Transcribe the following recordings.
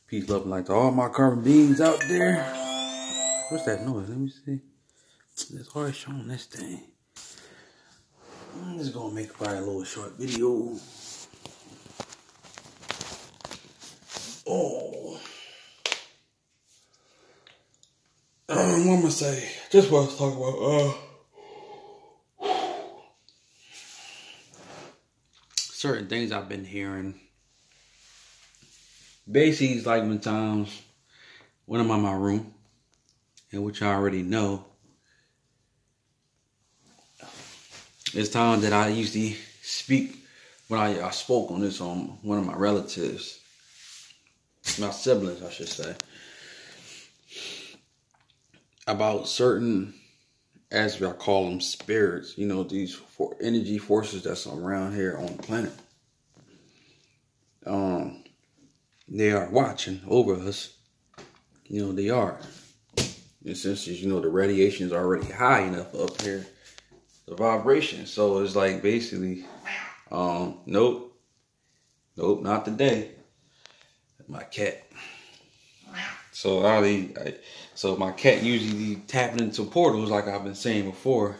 Peace, love, and light to all my carbon beings out there. What's that noise? Let me see. It's always showing this thing. I'm just gonna make probably a little short video. Oh. What am I gonna say? Just what I was talking about. Certain things I've been hearing. Basically, it's like when times when I'm in my room, and which I already know, it's time that I usually speak when I spoke on this on one of my relatives, my siblings, I should say, about certain, as I call them, spirits. You know, these energy forces that's around here on the planet. They are watching over us. You know, they are. And since, you know, the radiation is already high enough up here, the vibration. So it's like basically, nope, not today. My cat. So so my cat usually tapping into portals, like I've been saying before.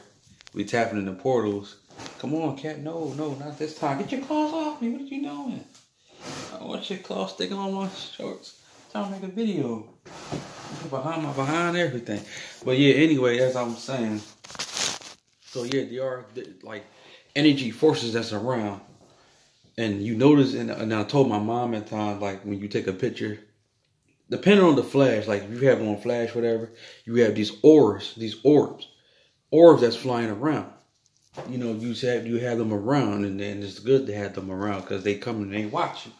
We tapping into portals. Come on, cat. No, not this time. Get your claws off me. What are you doing? I want your claws sticking on my shorts. I'm trying to make a video. Behind everything. But yeah, anyway, as I was saying, so yeah, there are like energy forces that's around. And you notice, and I told my mom at times, like when you take a picture, depending on the flash, like if you have on flash, whatever, you have these orbs that's flying around. You know, you have them around, and then it's good to have them around because they come and they watch you.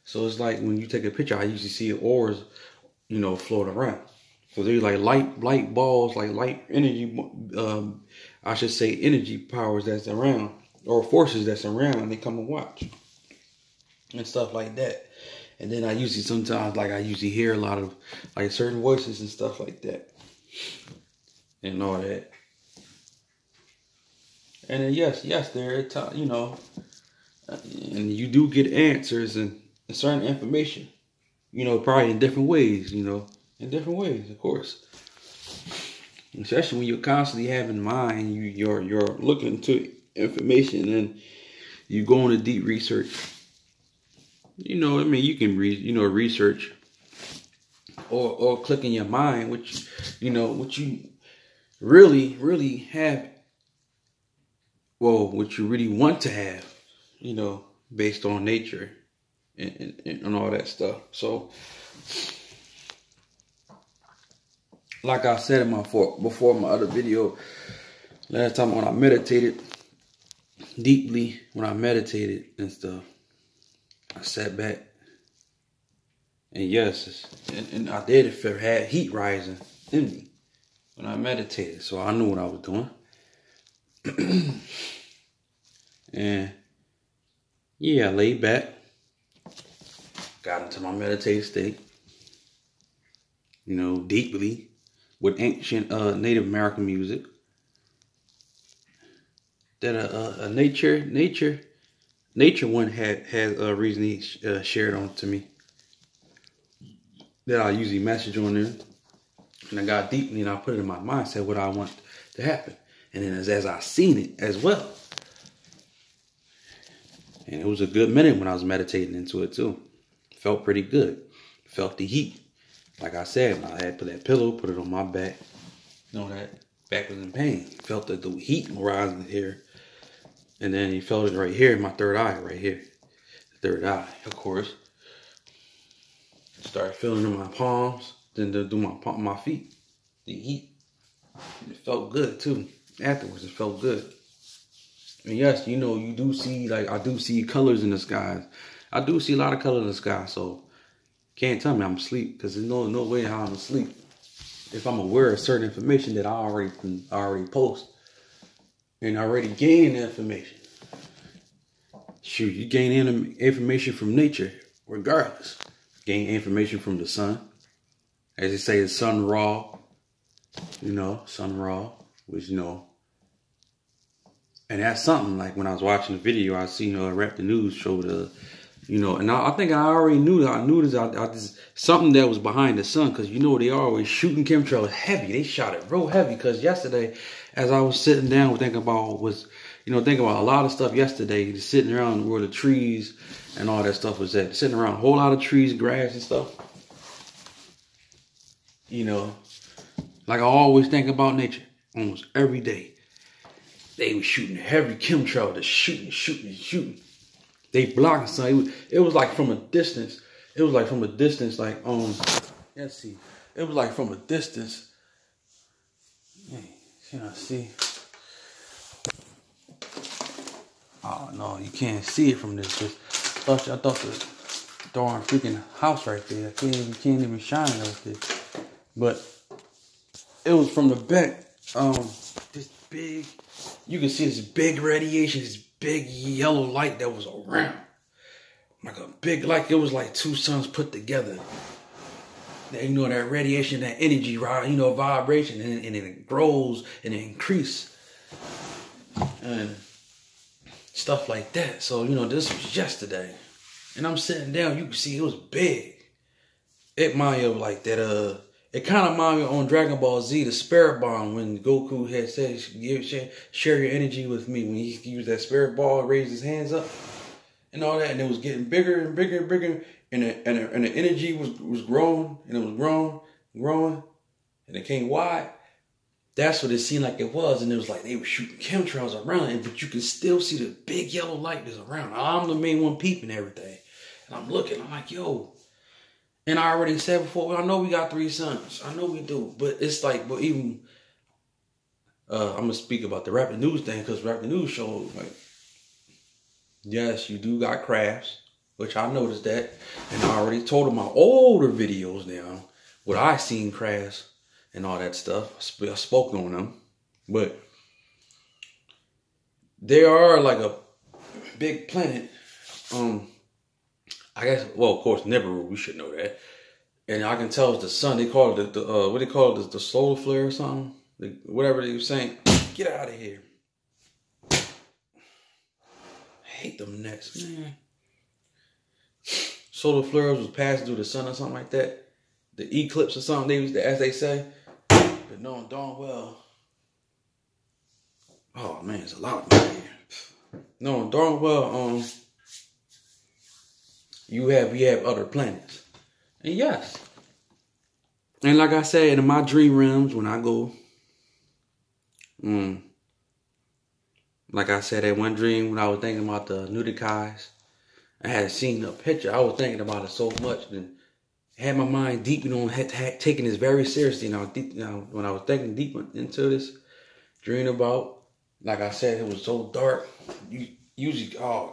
So it's like when you take a picture, I usually see orbs, you know, floating around. So they're like light balls, like light energy, I should say energy powers that's around, or forces that's around, and they come and watch and stuff like that. And then I usually hear a lot of like certain voices and stuff like that and all that. And then yes, there, you know, and you do get answers and certain information, you know, probably in different ways, you know, of course. Especially when you're constantly having mind, you're looking into information and you go into deep research. You know, I mean, you can research or click in your mind, which you really have. Well, what you really want to have, you know, based on nature and all that stuff. So, like I said before my other video, last time when I meditated deeply, and stuff, I sat back, and yes, and I did feel had heat rising in me when I meditated, so I knew what I was doing. And yeah, I laid back, got into my meditative state, you know, deeply with ancient Native American music that nature one had recently shared on to me, that I usually message on there, and I got deeply and I put it in my mindset what I want to happen. And then as I seen it as well. And it was a good minute when I was meditating into it too. Felt pretty good. Felt the heat. Like I said, when I had put that pillow, put it on my back. You know, that back was in pain. Felt the heat rising here. And then he felt it right here in my third eye, right here. The third eye, of course. Started feeling in my palms. Then to do my feet. The heat. It felt good too. Afterwards, it felt good. And yes, you know, you do see, like, I do see colors in the skies. I do see a lot of color in the sky, so can't tell me I'm asleep, because there's no way how I'm asleep. If I'm aware of certain information that I already post and already gain information. Shoot, you gain information from nature, regardless. Gain information from the sun. As they say, the sun raw. You know, sun raw, which, you know, and that's something. Like when I was watching the video, I seen Rap the News show You know, and I think I already knew that. I knew this. I just something that was behind the sun, because you know they always shooting chemtrails heavy. They shot it real heavy. Because yesterday, as I was sitting down thinking about a lot of stuff yesterday, just sitting around where the trees and all that stuff was at, sitting around a whole lot of trees, grass and stuff. You know, like I always think about nature almost every day. They were shooting heavy chemtrail, just shooting. They blocking something. It was like from a distance. It was like from a distance, like let's see. It was like from a distance. Hey, can I see? Oh no, you can't see it from this. I thought the darn freaking house right there. You can't even shine it right there. But it was from the back. This big, you can see this big radiation, this big yellow light that was around. Like a big, like it was like two suns put together. That, you know, that radiation, that energy, right? You know, vibration, and it grows and it increases. And stuff like that. So, you know, this was yesterday. And I'm sitting down, you can see it was big. It reminded me of like that, it kind of reminded me on Dragon Ball Z, the Spirit Bomb, when Goku had said, share your energy with me. When he used that Spirit Ball, raised his hands up and all that. And it was getting bigger and bigger and bigger. And the energy was growing, and it was growing. And it came wide. That's what it seemed like it was. And it was like they were shooting chemtrails around it, but you can still see the big yellow light that's around. I'm the main one peeping everything. And I'm looking, I'm like, yo. And I already said before, I know we got 3 suns. I know we do. But it's like, but even, I'm going to speak about the Rapid News thing, because Rapid News showed, like, yes, you do got crafts, which I noticed that. And I already told them my older videos now, what I seen crafts and all that stuff. I spoke on them. But they are like a big planet. I guess, well, of course, Nibiru, we should know that. And I can tell it's the sun. They call it what they call it, the solar flare or something. Whatever they were saying. Get out of here. I hate them nets, man. Solar flares was passing through the sun or something like that. The eclipse or something, as they say. But knowing darn well. Oh man, it's a lot of them here. Knowing darn well, we have other planets. And yes. And like I said, in my dream realms, when I go, like I said, that one dream when I was thinking about the Nudikais, I had seen a picture. I was thinking about it so much, and had my mind deep, had taken this very seriously. And when I was thinking deep into this dream about, like I said, it was so dark. Usually, I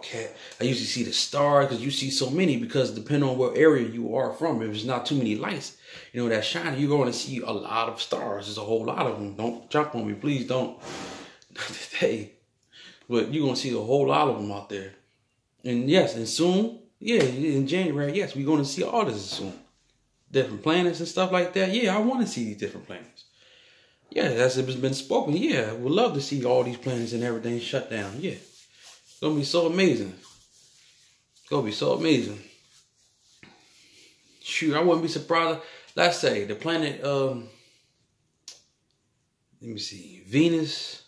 usually see the stars, because you see so many, because depending on what area you are from, if there's not too many lights, that shine, you're going to see a lot of stars. There's a whole lot of them. Don't jump on me, please don't. Hey, but you're going to see a whole lot of them out there. And yes, and soon, yeah, in January, yes, we're going to see all this soon. Different planets and stuff like that. Yeah, I want to see these different planets. Yeah, as it's been spoken. Yeah, I would love to see all these planets and everything shut down. Yeah. It's going to be so amazing. It's going to be so amazing. Shoot, I wouldn't be surprised. Let's say the planet, let me see, Venus.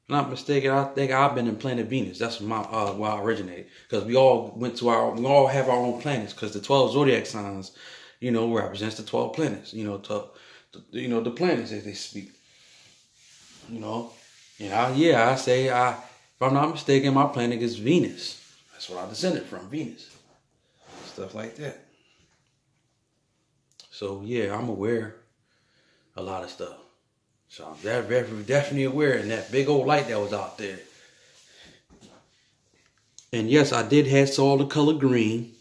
If I'm not mistaken, I think I've been in planet Venus. That's where I originated. Because we all have our own planets. Because the 12 zodiac signs, represents the 12 planets. The planets as they speak. I say, if I'm not mistaken, my planet is Venus. That's what I descended from, Venus. Stuff like that. So, yeah, I'm aware of a lot of stuff. So, I'm definitely aware of that big old light that was out there. And, yes, I saw the color green.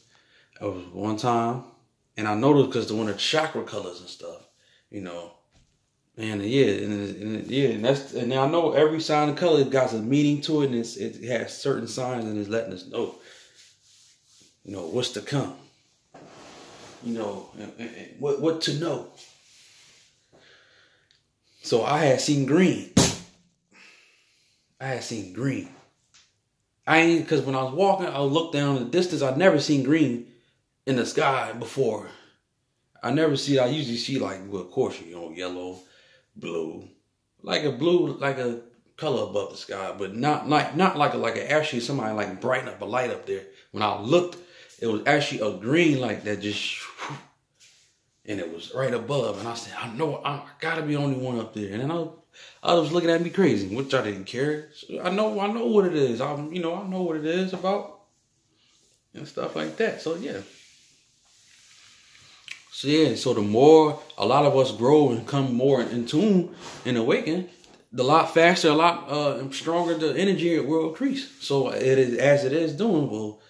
It was one time. And I noticed because one of the chakra colors and stuff, And and I know every sign and color got a meaning to it, and it has certain signs, and it's letting us know, what's to come. And what to know. So I had seen green. I ain't, because when I was walking, I would look down the distance. I'd never seen green in the sky before. I usually see like, well, of course, yellow, blue, like a color above the sky, but not like actually somebody like brighten up a light up there. When I looked, it was actually a green light that just, and it was right above. And I said, I know I gotta be the only one up there. And then I was looking at me crazy, which I didn't care. So I know what it is. I know what it is about and stuff like that. So yeah. So the more a lot of us grow and come more in tune and awaken, the lot faster, a lot stronger the energy will increase. So it is doing, well,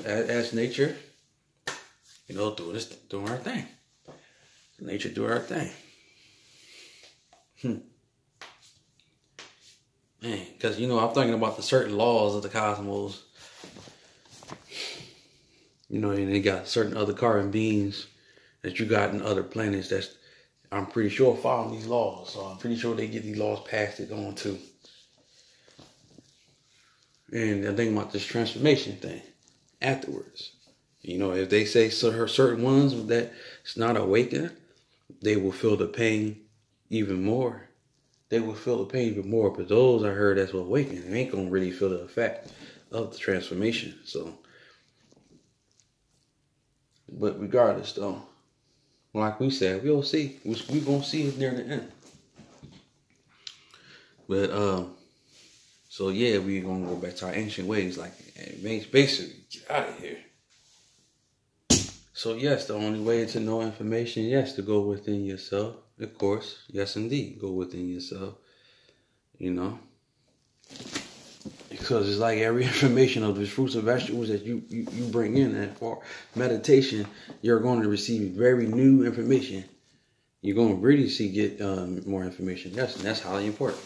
as nature, doing our thing. Nature do our thing. Man, because I'm thinking about the certain laws of the cosmos. And they got certain other carbon beings that you got in other planets that's, I'm pretty sure, following these laws. So I'm pretty sure they get these laws passed it on too. And I'm thinking about this transformation thing afterwards. If they say certain ones that it's not awakened, they will feel the pain even more. They will feel the pain even more. But those I heard that's awakened, they ain't gonna really feel the effect of the transformation. So, but regardless though, like we said, we'll see. We're gonna see it near the end. But so yeah, we're gonna go back to our ancient ways, like basically get out of here. So yes, the only way to know information, yes, to go within yourself. Of course, yes indeed, go within yourself. Because it's like every information of the fruits and vegetables that you bring in, and for meditation, you're going to receive very new information. You're going to really get more information. Yes, and that's highly important.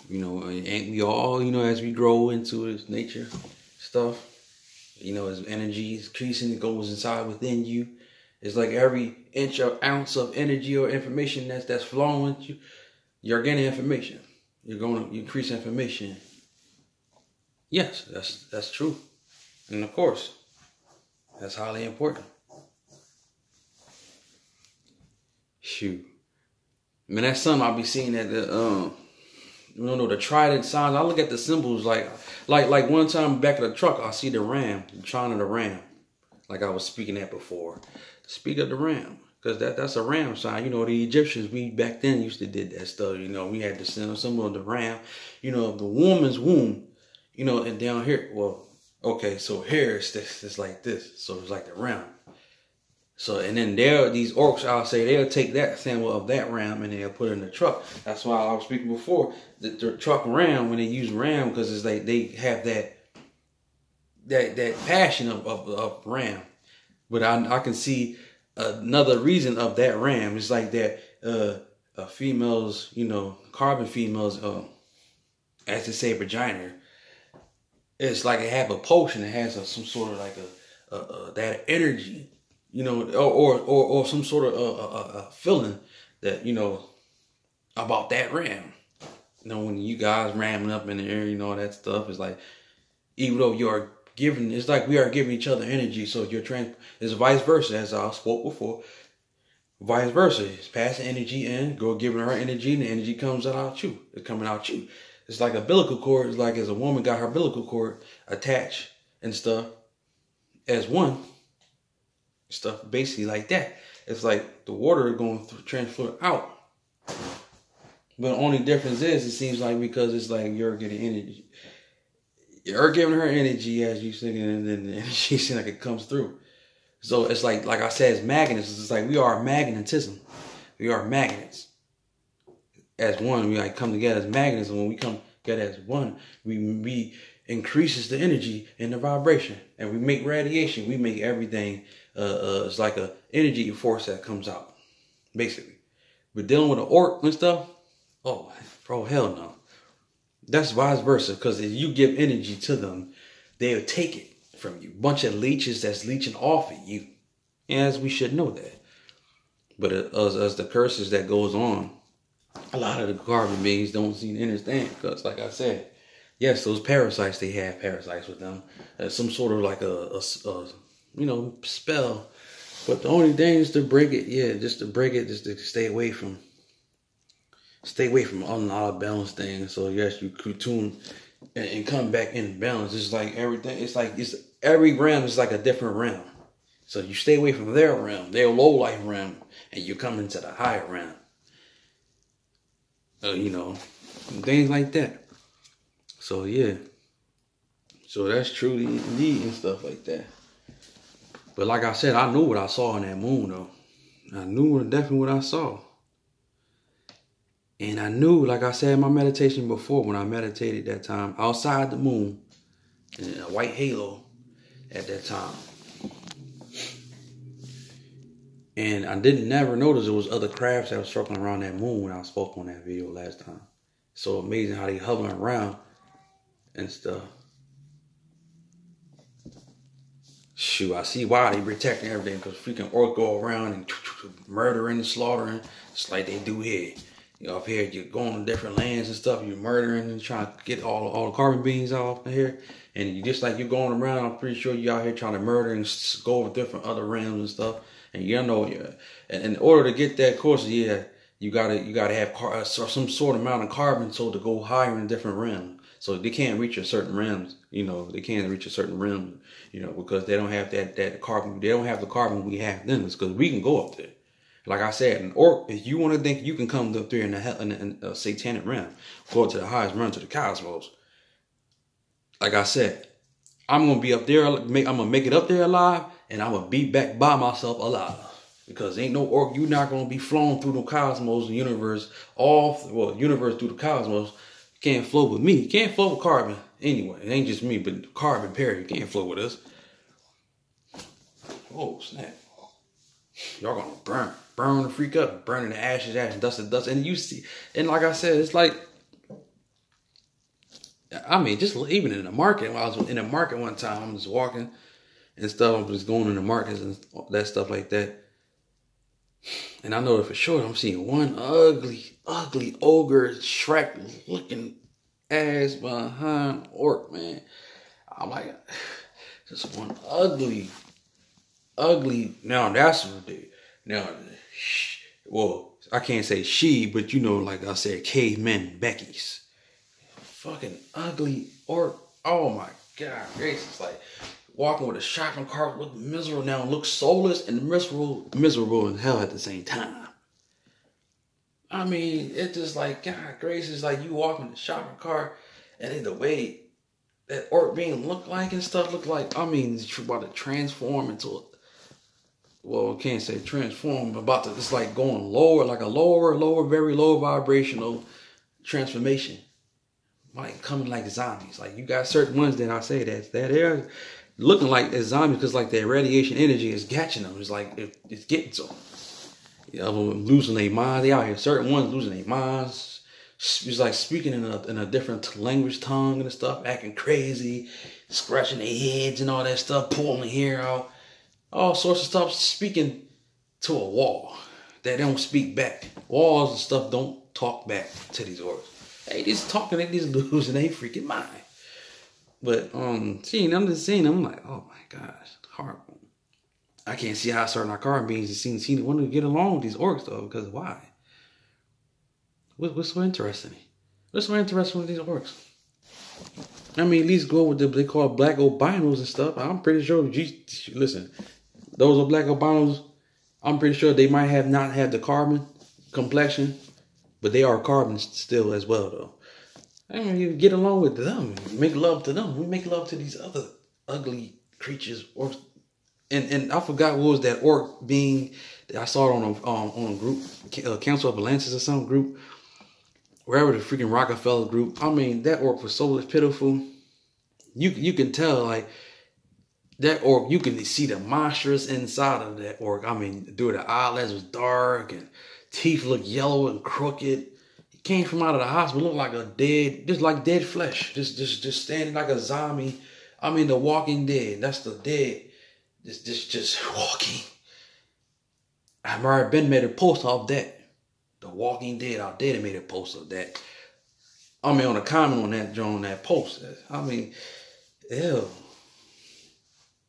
And we all, as we grow into this nature stuff, as energy is increasing, it goes inside within you. It's like every inch or ounce of energy or information that's flowing with you, you're getting information. You're going to increase information. Yes, that's true. And of course, that's highly important. Shoot. Man, that sun I'll be seeing at the the trident signs. I look at the symbols like one time back of the truck, I see the ram, the trident of the ram. Like I was speaking at before. Speak of the ram. Because that's a ram sign. The Egyptians, we back then used to did that stuff. We had the symbol of the ram, of the woman's womb, and down here, well, okay, so here it's like this. So it's like the ram. So, and then these orcs, I'll say, they'll take that symbol of that ram and they'll put it in the truck. That's why I was speaking before, the truck ram, when they use ram, because it's like they have that passion of ram. But I can see another reason of that ram. It's like that females, carbon females, as they say, vagina. It's like they have a potion that has some sort of like that energy, or some sort of a feeling that about that ram. When you guys ramming up in the air, all that stuff is like, even though you are giving, it's like we are giving each other energy. So it's vice versa, as I spoke before. Vice versa, it's passing energy in, go giving her energy, and the energy comes out you. It's coming out you. It's like a umbilical cord. It's like as a woman got her umbilical cord attached and stuff as one. Stuff basically like that. It's like the water going through, transfer out. But the only difference is, it seems like, because it's like you're getting energy. You're giving her energy as you singing, and then the energy seems like it comes through. So it's like I said, it's magnets. It's like we are magnetism. We are magnets. As one, we come together as magnets, and when we come together as one, we increases the energy and the vibration, and we make radiation. We make everything. It's like a energy force that comes out, basically. But dealing with an orc and stuff, oh, bro, hell no. That's vice versa, because if you give energy to them, they'll take it from you. Bunch of leeches that's leeching off of you, as we should know that. But as the curses that goes on, a lot of the carbon beings don't seem to understand, because like I said, Yes, those parasites, they have parasites with them. Some sort of like spell. But the only thing is to break it, just to break it, just to stay away from out of balance things. So yes, you could tune and come back in balance. It's like everything. It's every realm is like a different realm. So you stay away from their realm, their low life realm, and you come into the higher realm. Things like that. So yeah. So that's truly neat and stuff like that. But like I said, I knew what I saw in that moon though. I knew definitely what I saw. And I knew, like I said in my meditation before, when I meditated that time, outside the moon, in a white halo at that time. And I didn't never notice there was other crafts that were circling around that moon when I spoke on that video last time. So amazing how they hovering around and stuff. Shoot, I see why they protecting everything, because freaking orcs go around and murdering and slaughtering, just like they do here. Up here, you're going to different lands and stuff, you're murdering and trying to get all the carbon beans off of here. And you just like you're going around, I'm pretty sure you out here trying to murder and go over different other realms and stuff. And and in order to get that course, you gotta have some sort of amount of carbon so to go higher in different realms. So they can't reach a certain realms, they can't reach a certain realm, because they don't have that carbon. They don't have the carbon we have then. It's because we can go up there. Like I said, or if you want to think you can come up there in the satanic realm, go up to the highest realm, to the cosmos. Like I said, I'm gonna be up there. I'm gonna make it up there alive, and I'm gonna be back by myself alive. Because ain't no orc, you're not gonna be flown through the cosmos, the universe, universe through the cosmos. You can't float with me. You can't float with carbon anyway. It ain't just me, but carbon period. You can't float with us. Oh snap! Y'all gonna burn the freak up, burning the ashes, dust to dust. And you see, and like I said, it's like, I mean, just even in the market, when I was in the market one time, I'm just walking and stuff, I'm just going in the markets and that stuff like that. And I know that for sure, I'm seeing one ugly ogre, Shrek looking ass behind orc, man. I'm like, just one ugly. Now that's what they, I can't say she, but like I said, cavemen, Becky's. Fucking ugly orc. Oh my God, it's like walking with a shopping cart, look miserable now, look soulless and miserable in hell at the same time. I mean, it's just like, God gracious, like you walking the shopping cart, and then the way that orc being look like, I mean, it's about to transform into I can't say transform, but it's like going lower, like a lower, very low vibrational transformation. Like coming like zombies. Like you got certain ones that I say that they're looking like zombies because like their radiation energy is catching them. It's like it's getting to them. Losing their minds. They out here. Certain ones losing their minds. It's like speaking in a different language, tongue and stuff, acting crazy, scratching their heads and all that stuff, pulling the hair out, all sorts of stuff, speaking to a wall. They don't speak back. Walls and stuff don't talk back to these orcs. They just talking, they just losing their freaking mind. But I'm just seeing them, I'm like, oh my gosh, horrible. I can't see how certain carbon beings and seem to want to get along with these orcs though, because why? What's so interesting? What's so interesting with these orcs? I mean, at least go with they call black albinos and stuff. I'm pretty sure, listen, those are black albinos. I'm pretty sure they might have not had the carbon complexion, but they are carbon still as well, though. I mean, you get along with them, make love to them. We make love to these other ugly creatures. And I forgot what was that orc being. I saw it on a group, Council of Atlantis or some group, wherever the freaking Rockefeller group. I mean, that orc was so pitiful. You can tell, like, that orc, you can see the monstrous inside of that orc. I mean, dude, the eyelids was dark and teeth looked yellow and crooked. He came from out of the hospital, looked like a dead flesh. Just standing like a zombie. I mean, the Walking Dead. That's the dead. Just walking. I've already made a post of that. The Walking Dead out there made a post of that. I mean, on a comment on that post. I mean, ew.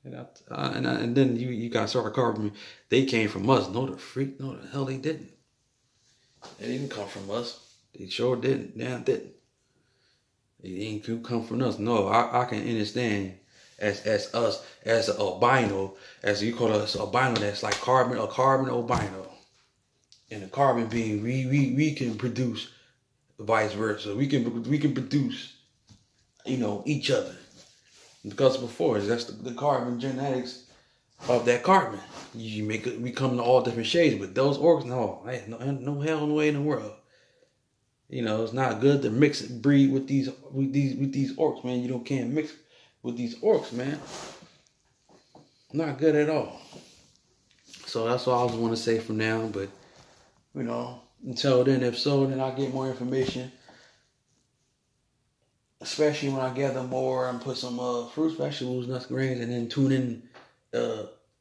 And then you guys started carving me. They came from us. No, the freak. No, the hell they didn't. They didn't come from us. They sure didn't. Damn, didn't. They didn't come from us. No, I can understand as us as a albino, as you call us albino. That's like carbon albino, and the carbon being we can produce, vice versa. We can produce, each other. Because before, that's the carbon genetics of that carbon. We come to all different shades, but those orcs, no hell no way in the world. It's not good to breed with these orcs, man. You can't mix with these orcs, man. Not good at all. So that's all I just want to say for now. But until then, if so, then I'll get more information. Especially when I gather more and put some fruits, vegetables, nuts, grains, and then tune in,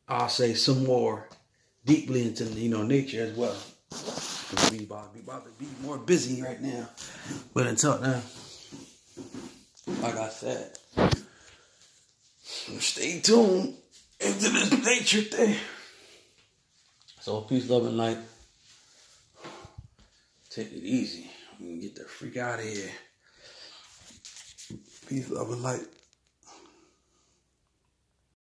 I'll say some more deeply into nature as well. We about to be more busy right now. But until now, like I said, stay tuned into this nature thing. So peace, love, and light. Take it easy. We can get the freak out of here. Peace, love, and light.